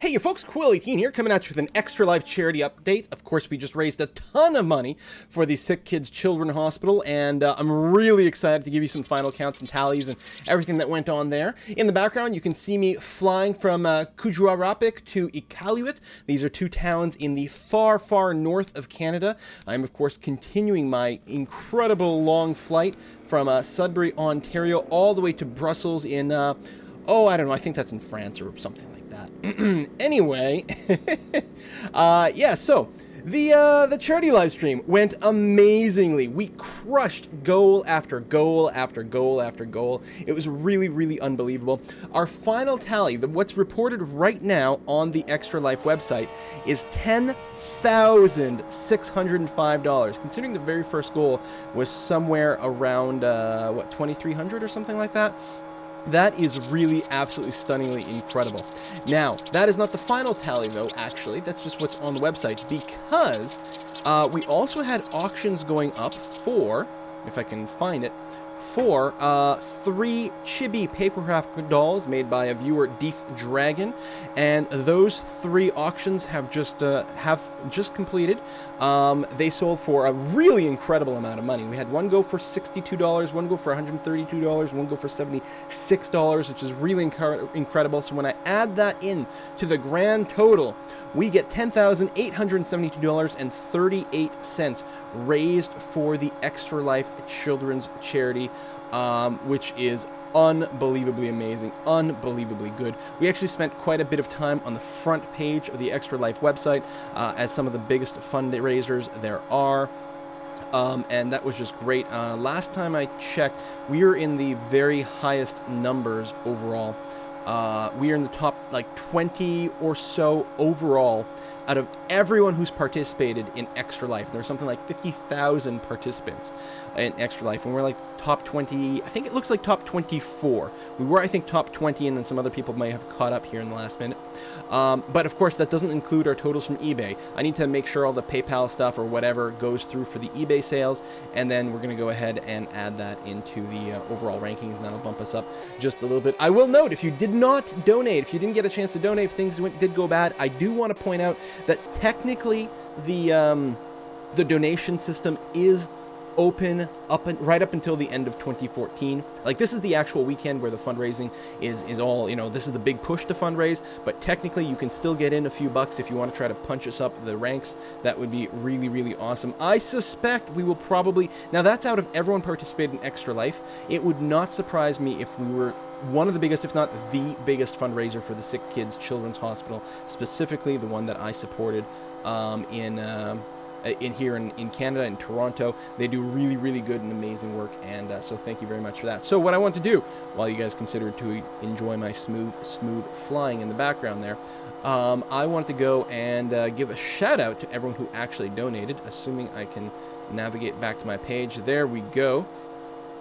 Hey you folks, Quill18 here, coming at you with an Extra Life charity update. Of course, we just raised a ton of money for the Sick Kids Children's Hospital, and I'm really excited to give you some final counts and tallies and everything that went on there. In the background, you can see me flying from Kuujjuarapik to Iqaluit. These are two towns in the far, far north of Canada. I'm, of course, continuing my incredible long flight from Sudbury, Ontario, all the way to Brussels in, I don't know, I think that's in France or something like that. Anyway, yeah, so the charity live stream went amazingly. We crushed goal after goal after goal after goal. It was really, really unbelievable. Our final tally, what's reported right now on the Extra Life website, is $10,605. Considering the very first goal was somewhere around, what, 2,300 or something like that? That is really absolutely stunningly incredible. Now, that is not the final tally, though, actually. That's just what's on the website, because we also had auctions going up for, if I can find it, for 3 chibi papercraft dolls made by a viewer, Deef Dragon, and those 3 auctions have just completed. They sold for a really incredible amount of money. We had one go for $62, one go for $132, one go for $76, which is really incredible. So when I add that in to the grand total, we get $10,872.38 raised for the Extra Life Children's Charity, which is unbelievably amazing, unbelievably good. We actually spent quite a bit of time on the front page of the Extra Life website as some of the biggest fundraisers there are. And that was just great. Last time I checked, we were in the very highest numbers overall. We are in the top like 20 or so overall out of everyone who's participated in Extra Life. There are something like 50,000 participants in Extra Life, and we're like top 20, I think it looks like top 24. We were, I think, top 20, and then some other people may have caught up here in the last minute. But of course, that doesn't include our totals from eBay. I need to make sure all the PayPal stuff or whatever goes through for the eBay sales, and then we're going to go ahead and add that into the overall rankings, and that'll bump us up just a little bit. I will note, if you did not donate, if you didn't get a chance to donate, if things did go bad, I do want to point out that technically the donation system is open right up until the end of 2014. Like, this is the actual weekend where the fundraising is all, you know, this is the big push to fundraise, but technically you can still get in a few bucks if you want to try to punch us up the ranks. That would be really, really awesome. I suspect we will probably, now that's out of everyone participating in Extra Life. It would not surprise me if we were one of the biggest, if not the biggest fundraiser for the Sick Kids Children's Hospital, specifically the one that I supported here in Canada, in Toronto. They do really, really good and amazing work, and so thank you very much for that. So what I want to do, while you guys consider to enjoy my smooth flying in the background there, I want to go and give a shout out to everyone who actually donated, assuming I can navigate back to my page. There we go.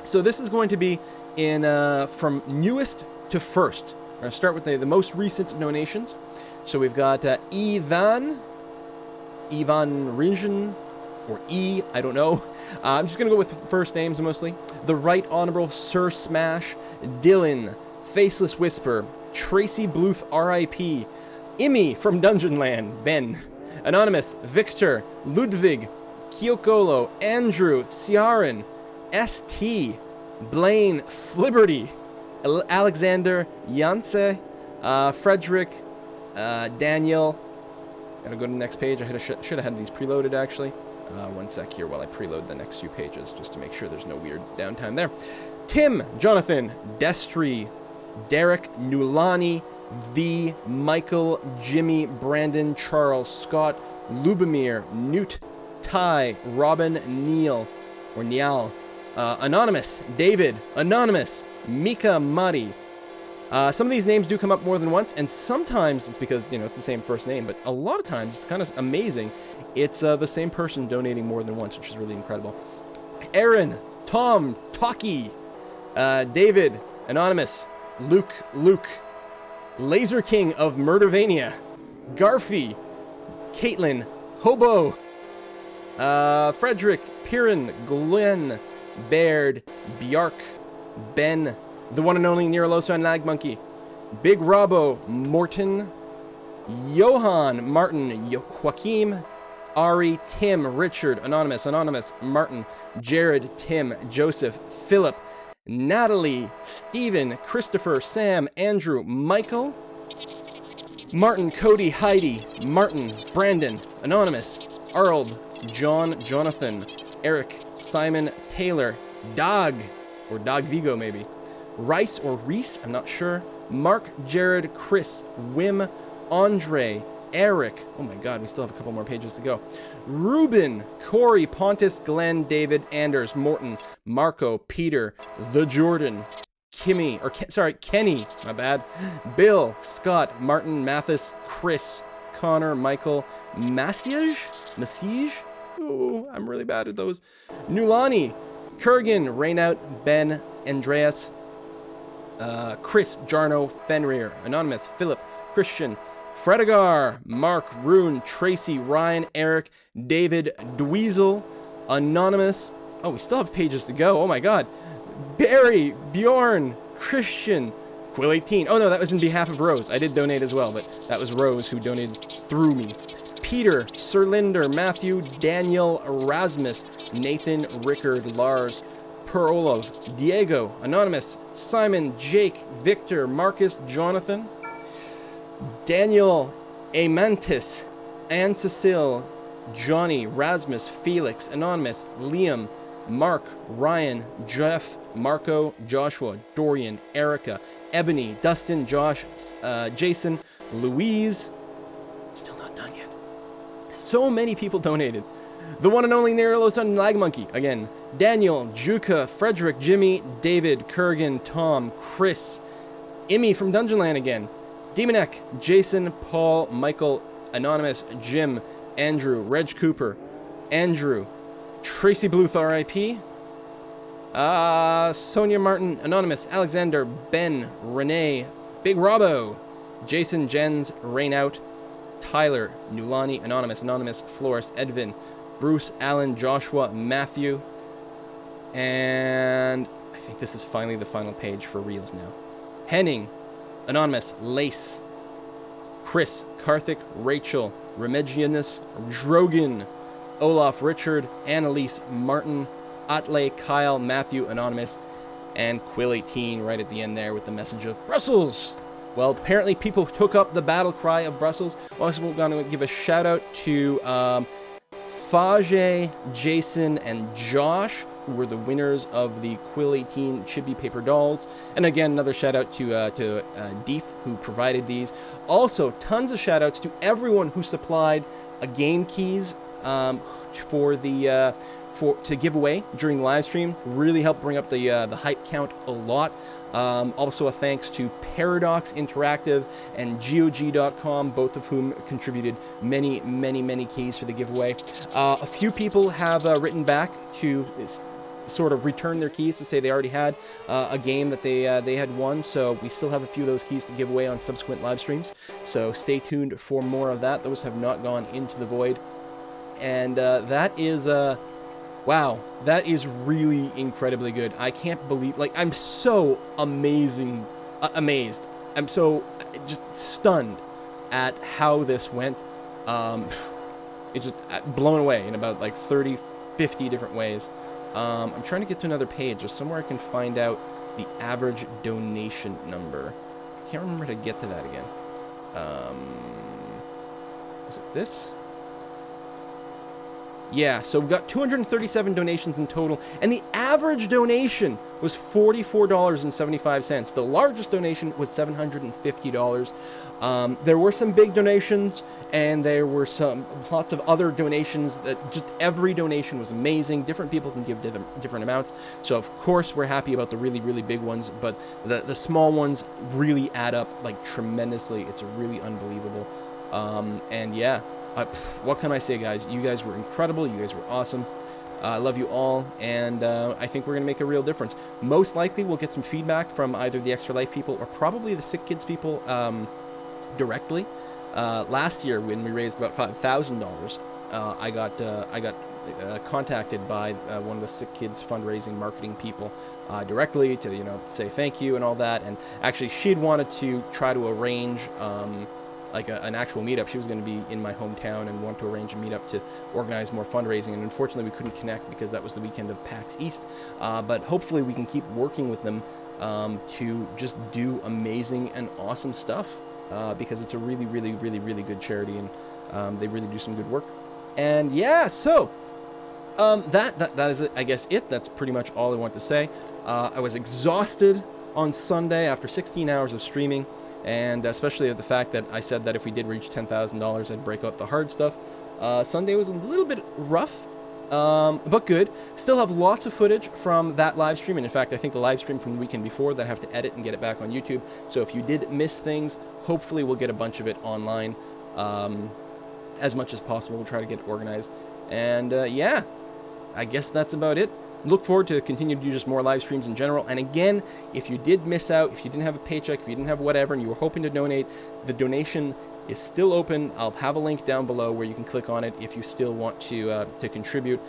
So this is going to be in from newest to first. I'm going to start with the most recent donations. So we've got Ivan Ringen, or E, I don't know. I'm just going to go with first names mostly. The Right Honorable Sir Smash, Dylan, Faceless Whisper, Tracy Bluth RIP, Immy from Dungeonland, Ben, Anonymous, Victor, Ludwig, Kyokolo, Andrew, Ciaran, ST, Blaine, Flibberty, Alexander, Yance, Frederick, Daniel. Gotta go to the next page. I should have had these preloaded, actually. One sec here while I preload the next few pages, just to make sure there's no weird downtime there. Tim, Jonathan, Destry, Derek, Nulani, V, Michael, Jimmy, Brandon, Charles, Scott, Lubomir, Newt, Ty, Robin, Neil, or Niall, Anonymous, David, Anonymous, Mika, Muddy. Some of these names do come up more than once, and sometimes it's because, you know, it's the same first name, but a lot of times it's kind of amazing. It's the same person donating more than once, which is really incredible. Aaron, Tom, Talkie, David, Anonymous, Luke, Laser King of Murdervania, Garfy, Caitlin, Hobo, Frederick, Piran, Glenn, Baird, Bjark, Ben, the one and only Niraloso and Lag Monkey, Big Robbo, Morton, Johan, Martin, Joaquim, Ari, Tim, Richard, Anonymous, Martin, Jared, Tim, Joseph, Philip, Natalie, Stephen, Christopher, Sam, Andrew, Michael, Martin, Cody, Heidi, Martin, Brandon, Anonymous, Arnold, John, Jonathan, Eric, Simon, Taylor, Dog, or Dog Vigo maybe, Rice or Reese, I'm not sure, Mark, Jared, Chris, Wim, Andre, Eric, oh my god, we still have a couple more pages to go, Ruben, Corey, Pontus, Glenn, David, Anders, Morton, Marco, Peter, The Jordan, Kimmy, or Kenny, my bad, Bill, Scott, Martin, Mathis, Chris, Connor, Michael, Massiege, oh, I'm really bad at those, Nulani, Kurgan, Raynout, Ben, Andreas, Chris, Jarno, Fenrir, Anonymous, Philip, Christian, Fredegar, Mark, Rune, Tracy, Ryan, Eric, David, Dweezil, Anonymous. Oh, we still have pages to go. Oh my god. Barry, Bjorn, Christian, Quill18. Oh no, that was in behalf of Rose. I did donate as well, but that was Rose who donated through me. Peter, Sir Linder, Matthew, Daniel, Erasmus, Nathan, Rickard, Lars, Per Olav, Diego, Anonymous, Simon, Jake, Victor, Marcus, Jonathan, Daniel, Amantis, Anne Cecile, Johnny, Rasmus, Felix, Anonymous, Liam, Mark, Ryan, Jeff, Marco, Joshua, Dorian, Erica, Ebony, Dustin, Josh, Jason, Louise. Still not done yet. So many people donated. The one and only Nerlos on Lag Monkey, again. Daniel, Juka, Frederick, Jimmy, David, Kurgan, Tom, Chris, Immy from Dungeonland again. Demonek, Jason, Paul, Michael, Anonymous, Jim, Andrew, Reg Cooper, Andrew, Tracy Bluth, RIP, Sonia Martin, Anonymous, Alexander, Ben, Renee, Big Robbo, Jason, Jens, Raynout, Tyler, Nulani, Anonymous, Flores, Edvin, Bruce, Allen, Joshua, Matthew, and I think this is finally the final page for reals now. Henning, Anonymous, Lace, Chris, Karthik, Rachel, Remigianus, Drogan, Olaf, Richard, Annalise, Martin, Atle, Kyle, Matthew, Anonymous, and Quill18 right at the end there with the message of Brussels. Well, apparently people took up the battle cry of Brussels. Also, we're going to give a shout out to Fage, Jason, and Josh, who were the winners of the Quill18 Chibi Paper Dolls. And again, another shout out to Deef, who provided these. Also, tons of shout outs to everyone who supplied game keys to give away during the live stream. Really helped bring up the hype count a lot. Also a thanks to Paradox Interactive and GOG.com, both of whom contributed many keys for the giveaway. A few people have written back to sort of return their keys to say they already had a game that they had won, so we still have a few of those keys to give away on subsequent live streams. So stay tuned for more of that. Those have not gone into the void. And that is... wow, that is really incredibly good. I can't believe, like, I'm so amazed. I'm so just stunned at how this went. It's just blown away in about like 30, 50 different ways. I'm trying to get to another page, just somewhere I can find out the average donation number. I can't remember how to get to that again. Was it this? Yeah, so we've got 237 donations in total, and the average donation was $44.75. The largest donation was $750. There were some big donations, and there were lots of other donations that just every donation was amazing. Different people can give different amounts, so of course we're happy about the really big ones, but the small ones really add up like tremendously. It's really unbelievable. And yeah. What can I say, guys? You guys were incredible. You guys were awesome. I love you all, and I think we're going to make a real difference. Most likely, we'll get some feedback from either the Extra Life people or probably the Sick Kids people directly. Last year, when we raised about $5,000, I got contacted by one of the Sick Kids fundraising marketing people directly to say thank you and all that. And actually, she'd wanted to try to arrange like an actual meetup. She was going to be in my hometown and want to arrange a meetup to organize more fundraising. And unfortunately, we couldn't connect because that was the weekend of PAX East. But hopefully, we can keep working with them to just do amazing and awesome stuff because it's a really, really, really, really good charity, and they really do some good work. And yeah, so that is, I guess, it. That's pretty much all I want to say. I was exhausted on Sunday after 16 hours of streaming, and especially the fact that I said that if we did reach $10,000, I'd break out the hard stuff. Sunday was a little bit rough, but good. Still have lots of footage from that live stream, and in fact, I think the live stream from the weekend before that I have to edit and get it back on YouTube. So if you did miss things, hopefully we'll get a bunch of it online as much as possible. We'll try to get it organized. And yeah, I guess that's about it. Look forward to continue to do just more live streams in general. And again, if you did miss out, if you didn't have a paycheck, if you didn't have whatever, and you were hoping to donate, the donation is still open. I'll have a link down below where you can click on it if you still want to contribute.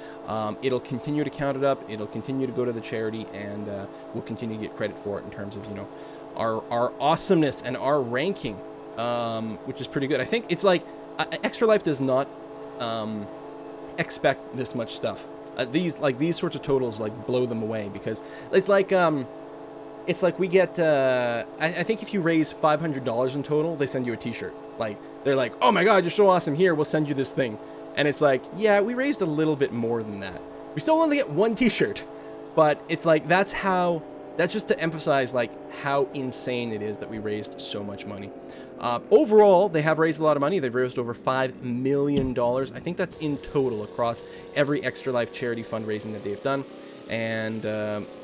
It'll continue to count it up. It'll continue to go to the charity, and we'll continue to get credit for it in terms of, you know, our awesomeness and our ranking, which is pretty good. I think it's like Extra Life does not expect this much stuff. These sorts of totals like blow them away, because it's like we get I think if you raise $500 in total, they send you a t-shirt. Like, they're like, oh my god, you're so awesome, here, we'll send you this thing. And it's like, yeah, we raised a little bit more than that. We still only get one t-shirt, but it's like, that's just to emphasize like how insane it is that we raised so much money. Overall, they have raised a lot of money. They've raised over $5 million. I think that's in total across every Extra Life charity fundraising that they've done. And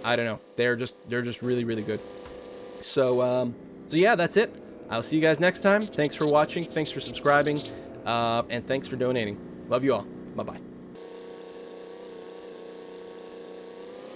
I don't know, they're just really, really good. So yeah, that's it. I'll see you guys next time. Thanks for watching. Thanks for subscribing. And thanks for donating. Love you all. Bye-bye.